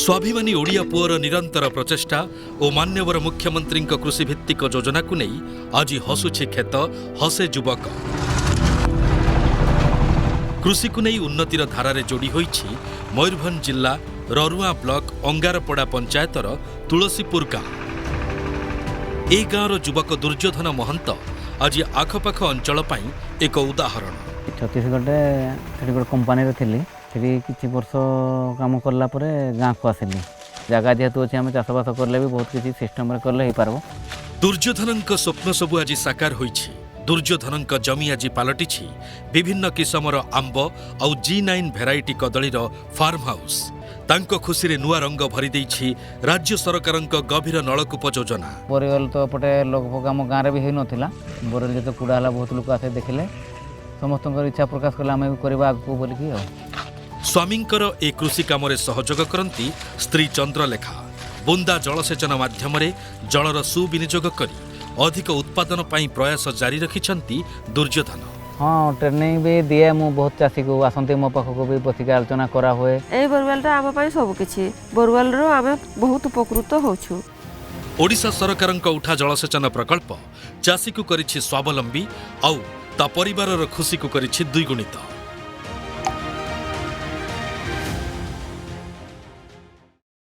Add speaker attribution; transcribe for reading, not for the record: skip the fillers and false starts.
Speaker 1: स्वाभिमानी ओडिया पुअर निरंतर प्रचेष्टा और मान्यवर मुख्यमंत्री कृषिभित्तिक योजना को नहीं आज हसुछि खेत हसे युवक। कृषि को नहीं उन्नतिर धारारे जोड़ी होइछि मयूरभंज जिला ररुआ ब्लॉक अंगारपड़ा पंचायतर तुलसीपुर गाँव। ए गाँवर युवक दुर्योधन महंत आज आखपाख अंचल पाई एक उदाहरण।
Speaker 2: छत्तीसगढ़ कंपानी थी किसी वर्ष काम करला परे गाँ को आसिली जगह जेहेतु अच्छे आम चाषबास कले भी बहुत किसी सिस्टम कले पार।
Speaker 1: दुर्योधन स्वप्न सबू आज साकार होइछि। दुर्योधन जमी आज पलटिछि विभिन्न किसमर आंब आउ G9 भेराइटी कदलीर फार्म हाउस। तांको खुशी रे नुआ रंग भरी देइछि राज्य सरकारक गभीर नलकूप योजना।
Speaker 2: बोरवेल तो पटे लगभग आम गाँव भी हो नाला बोरवेल जो कूड़ा है बहुत लोग आसे देखले समस्त इच्छा प्रकाश कले आम भी करवा आगू बोलिकी।
Speaker 1: स्वामींकर ए कृषि कामरे सहयोग करती स्त्री चंद्रलेखा। बुंदा जलसेचन माध्यम जलर सुविनियोग करी अधिक उत्पादन पाई प्रयास जारी रखिछंती दुर्योधन।
Speaker 2: हाँ ट्रेनिंग भी दिए मु बहुत चाषी को आसती मो पाख को भी बसिक आलोचना करा हुए।
Speaker 3: ए बोरवेल आम सब किछि बोरवेल रो आम बहुत उपकृत होछु।
Speaker 1: ओडिशा सरकारक उठा जलसेचन प्रकल्प चाषी को करिछि स्वावलंबी आउ ता परिवारर खुशी को करिछि द्विगुणित।